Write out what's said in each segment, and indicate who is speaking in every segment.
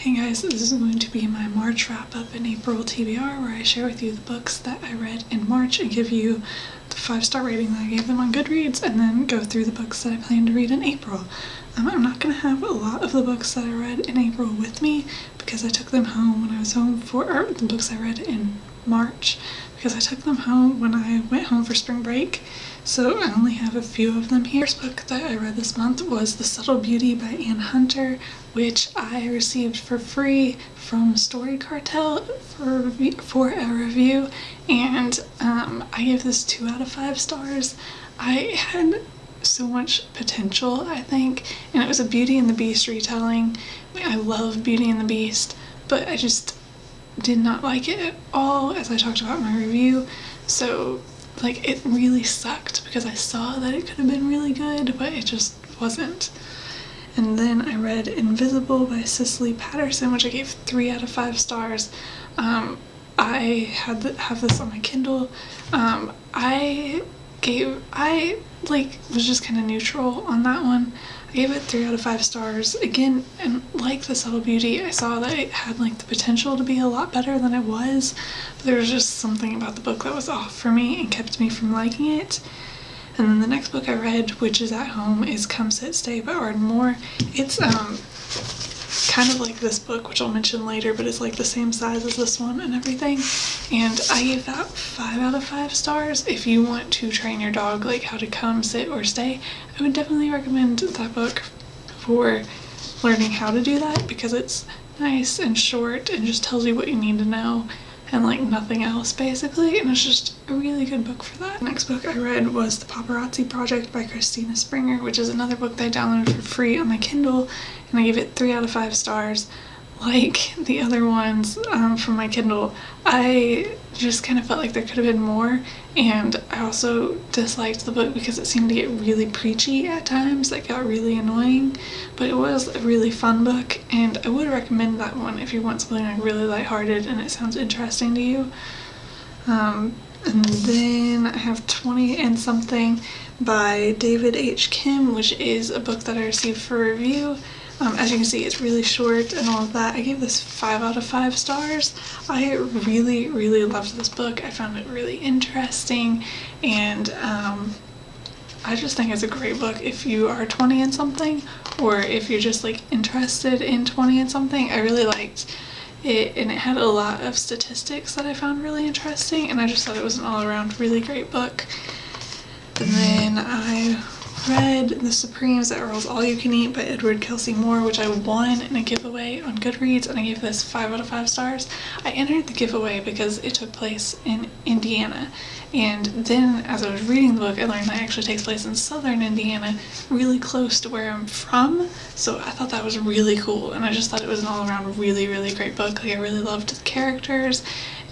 Speaker 1: Hey guys, this is going to be my March wrap-up and April TBR, where I share with you the books that I read in March and give you the 5-star rating that I gave them on Goodreads, and then go through the books that I plan to read in April. I'm not going to have a lot of the books that I read in April with me because I took them home when I was home or the books I read in March, because I took them home when I went home for spring break, so I only have a few of them here. The first book that I read this month was The Subtle Beauty by Anne Hunter, which I received for free from Story Cartel for a review, and I gave this 2 out of 5 stars. I had so much potential, I think, and it was a Beauty and the Beast retelling. I love Beauty and the Beast, but I just did not like it at all, as I talked about in my review. So like, it really sucked because I saw that it could have been really good, but it just wasn't. And then I read Invisible by Cicely Patterson, which I gave 3 out of 5 stars. I have this on my Kindle. I was just kind of neutral on that one. I gave it 3 out of 5 stars. Again, and like The Subtle Beauty, I saw that it had like the potential to be a lot better than it was, but there was just something about the book that was off for me and kept me from liking it. And then the next book I read, which is at home, is Come Sit Stay by Arden Moore. It's kind of like this book, which I'll mention later, but it's like the same size as this one and everything. And I gave that 5 out of 5 stars. If you want to train your dog like how to come, sit, or stay, I would definitely recommend that book for learning how to do that, because it's nice and short and just tells you what you need to know and like nothing else basically, and it's just a really good book for that. The next book I read was The Paparazzi Project by Christina Springer, which is another book that I downloaded for free on my Kindle, and I gave it 3 out of 5 stars. Like the other ones from my Kindle, I just kind of felt like there could have been more, and I also disliked the book because it seemed to get really preachy at times. That got really annoying, but it was a really fun book, and I would recommend that one if you want something like really lighthearted and it sounds interesting to you. And then I have 20 and Something by David H. Kim, which is a book that I received for review. As you can see, it's really short and all of that. I gave this 5 out of 5 stars. I really, really loved this book. I found it really interesting, and I just think it's a great book if you are 20 and something, or if you're just like interested in 20 and something. I really liked it, and it had a lot of statistics that I found really interesting, and I just thought it was an all-around really great book. And then I read The Supremes That Rules All You Can Eat by Edward Kelsey Moore, which I won in a giveaway on Goodreads, and I gave this 5 out of 5 stars. I entered the giveaway because it took place in Indiana, and then as I was reading the book, I learned that it actually takes place in southern Indiana, really close to where I'm from, so I thought that was really cool, and I just thought it was an all-around really, really great book. Like, I really loved the characters,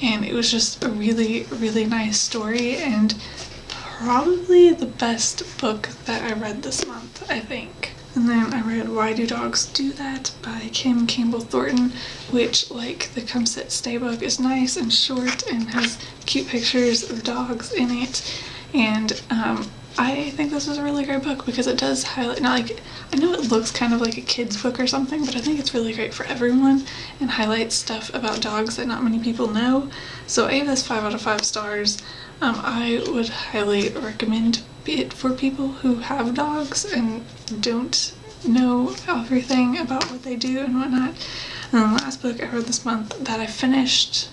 Speaker 1: and it was just a really, really nice story, and probably the best book that I read this month, I think. And then I read Why Do Dogs Do That by Kim Campbell Thornton, which, like the Come Sit Stay book, is nice and short and has cute pictures of dogs in it. And I think this is a really great book because it does highlight, not like, I know it looks kind of like a kid's book or something, but I think it's really great for everyone and highlights stuff about dogs that not many people know. So I gave this 5 out of 5 stars. I would highly recommend it for people who have dogs and don't know everything about what they do and whatnot. And then the last book I read this month that I finished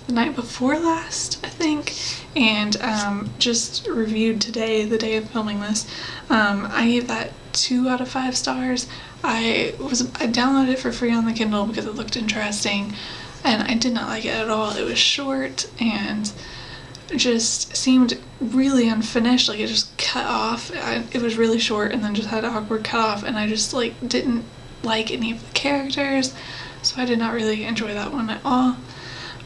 Speaker 1: the night before last, I think, and just reviewed today, the day of filming this. I gave that 2 out of 5 stars. I downloaded it for free on the Kindle because it looked interesting, and I did not like it at all. It was short and just seemed really unfinished. Like, it just cut off. It was really short and then just had an awkward cut off, and I just like didn't like any of the characters, so I did not really enjoy that one at all.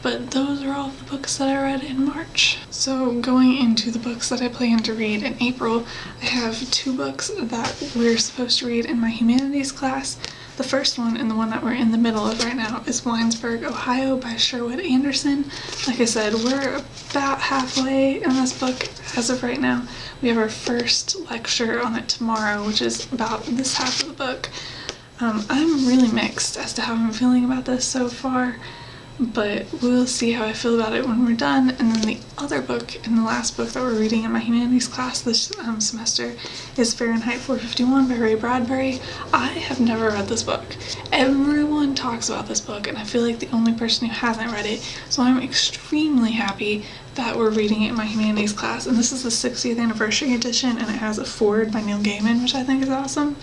Speaker 1: But those are all the books that I read in March. So going into the books that I plan to read in April, I have 2 books that we're supposed to read in my humanities class. The first one, and the one that we're in the middle of right now, is Winesburg, Ohio by Sherwood Anderson. Like I said, we're about halfway in this book as of right now. We have our first lecture on it tomorrow, which is about this half of the book. I'm really mixed as to how I'm feeling about this so far, but we'll see how I feel about it when we're done. And then the other book, and the last book that we're reading in my humanities class this semester, is Fahrenheit 451 by Ray Bradbury. I have never read this book. Everyone talks about this book, and I feel like the only person who hasn't read it, so I'm extremely happy that we're reading it in my humanities class. And this is the 60th anniversary edition, and it has a foreword by Neil Gaiman, which I think is awesome.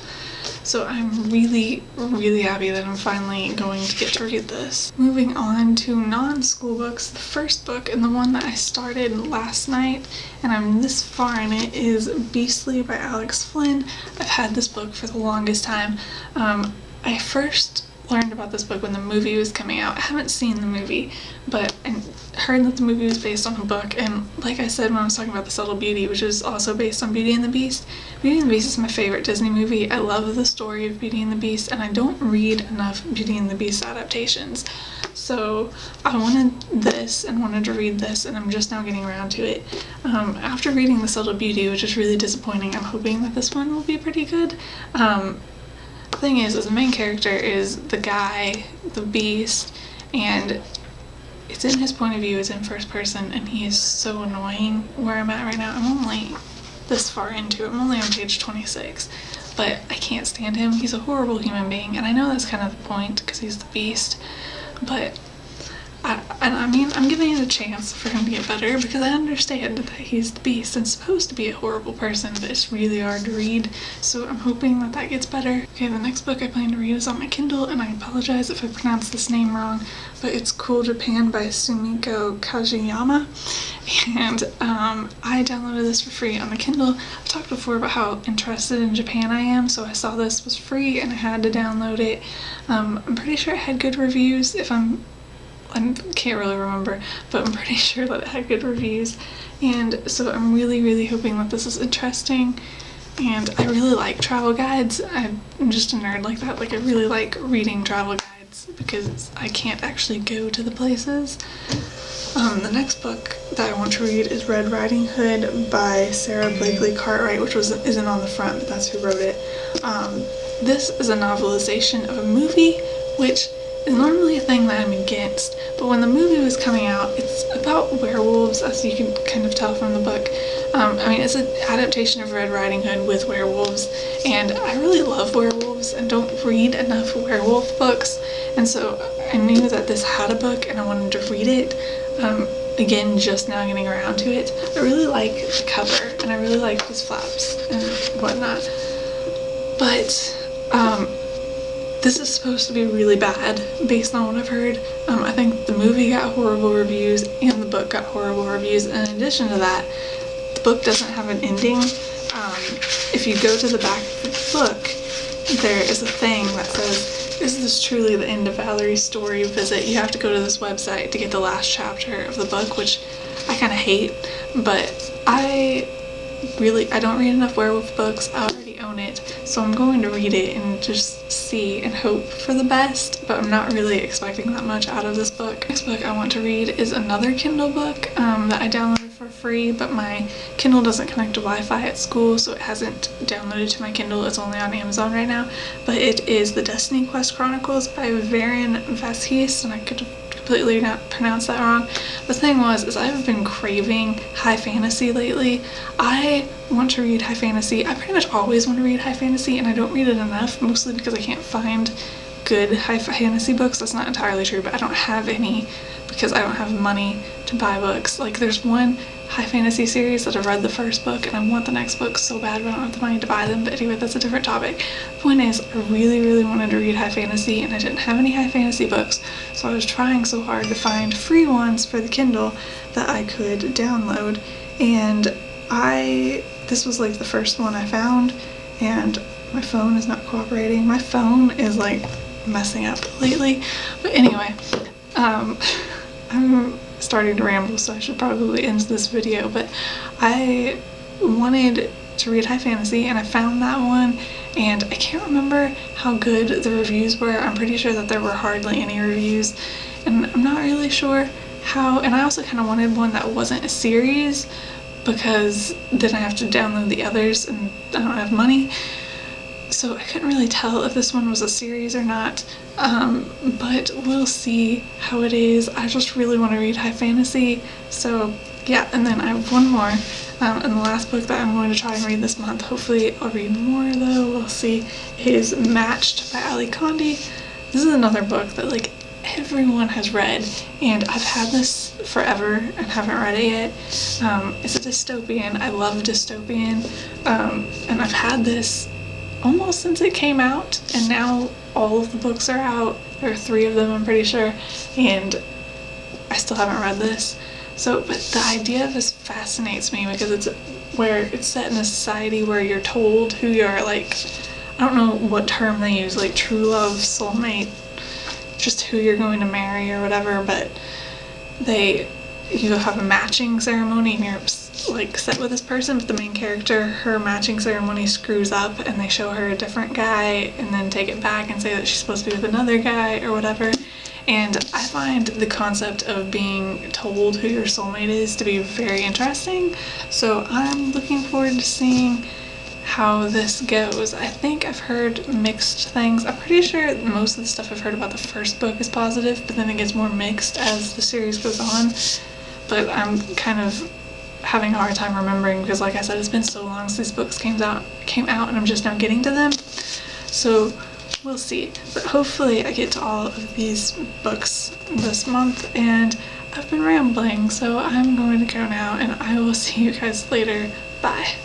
Speaker 1: So I'm really, really happy that I'm finally going to get to read this. Moving on to non-school books, the first book, and the one that I started last night, and I'm this far in it, is Beastly by Alex Flynn. I've had this book for the longest time. I first learned about this book when the movie was coming out. I haven't seen the movie, but I heard that the movie was based on a book, and like I said when I was talking about The Subtle Beauty, which is also based on Beauty and the Beast, Beauty and the Beast is my favorite Disney movie. I love the story of Beauty and the Beast, and I don't read enough Beauty and the Beast adaptations. So I wanted this and wanted to read this, and I'm just now getting around to it. After reading The Subtle Beauty, which is really disappointing, I'm hoping that this one will be pretty good. The thing is the main character is the guy, the Beast, and it's in his point of view, it's in first person, and he is so annoying where I'm at right now. I'm only this far into it. I'm only on page 26, but I can't stand him. He's a horrible human being, and I know that's kind of the point because he's the Beast, but I mean, I'm giving it a chance for him to get better because I understand that he's the Beast and supposed to be a horrible person, but it's really hard to read, so I'm hoping that that gets better. Okay, the next book I plan to read is on my Kindle, and I apologize if I pronounce this name wrong, but it's Cool Japan by Sumiko Kajiyama, and I downloaded this for free on the Kindle. I've talked before about how interested in Japan I am, so I saw this was free and I had to download it. I'm pretty sure it had good reviews. I can't really remember, but I'm pretty sure that it had good reviews, and so I'm really, really hoping that this is interesting. And I really like travel guides. I'm just a nerd like that. Like, I really like reading travel guides because I can't actually go to the places. The next book that I want to read is Red Riding Hood by Sarah Blakely Cartwright, which isn't on the front, but that's who wrote it. This is a novelization of a movie, which is normally a thing that I'm against, but when the movie was coming out, it's about werewolves, as you can kind of tell from the book. I mean, it's an adaptation of Red Riding Hood with werewolves, and I really love werewolves and don't read enough werewolf books, and so I knew that this had a book and I wanted to read it. Again, just now getting around to it. I really like the cover, and I really like these flaps and whatnot, but this is supposed to be really bad, based on what I've heard. I think the movie got horrible reviews, and the book got horrible reviews, and in addition to that, the book doesn't have an ending. If you go to the back of the book, there is a thing that says, "Is this truly the end of Valerie's story? Visit." You have to go to this website to get the last chapter of the book, which I kind of hate, but I don't read enough werewolf books. I already own it, so I'm going to read it and just see and hope for the best, but I'm not really expecting that much out of this book. Next book I want to read is another Kindle book that I downloaded for free, but my Kindle doesn't connect to Wi-Fi at school, so it hasn't downloaded to my Kindle. It's only on Amazon right now, but it is The Destiny Quest Chronicles by Varian Vasquez, and I could completely not pronounce that wrong. The thing is I've been craving high fantasy lately. I want to read high fantasy. I pretty much always want to read high fantasy, and I don't read it enough, mostly because I can't find good high fantasy books. That's not entirely true, but I don't have any because I don't have money to buy books. Like, there's one high fantasy series that I've read the first book, and I want the next book so bad, but I don't have the money to buy them. But anyway, that's a different topic. The point is, I really, really wanted to read high fantasy, and I didn't have any high fantasy books, so I was trying so hard to find free ones for the Kindle that I could download, and this was like the first one I found, and my phone is not cooperating. My phone is like messing up lately, but anyway, I'm starting to ramble, so I should probably end this video, but I wanted to read high fantasy, and I found that one, and I can't remember how good the reviews were. I'm pretty sure that there were hardly any reviews, and I'm not really sure how, and I also kind of wanted one that wasn't a series, because then I have to download the others, and I don't have money. So I couldn't really tell if this one was a series or not, but we'll see how it is. I just really want to read high fantasy, so yeah. And then I have one more, and the last book that I'm going to try and read this month, hopefully I'll read more though, we'll see, is Matched by Ali Condi. This is another book that like everyone has read, and I've had this forever and haven't read it yet. It's a dystopian. I love dystopian, and I've had this almost since it came out, and now all of the books are out. There are 3 of them, I'm pretty sure, and I still haven't read this. So, but the idea of this fascinates me because it's set in a society where you're told who you're, like, I don't know what term they use, like true love, soulmate, just who you're going to marry or whatever, but you have a matching ceremony and you're like set with this person, but the main character, her matching ceremony screws up and they show her a different guy and then take it back and say that she's supposed to be with another guy or whatever. And I find the concept of being told who your soulmate is to be very interesting, so I'm looking forward to seeing how this goes. I think I've heard mixed things. I'm pretty sure most of the stuff I've heard about the first book is positive, but then it gets more mixed as the series goes on. But I'm kind of having a hard time remembering because, like I said, it's been so long since these books came out and I'm just now getting to them. So we'll see. But hopefully I get to all of these books this month, and I've been rambling, so I'm going to go now, and I will see you guys later. Bye.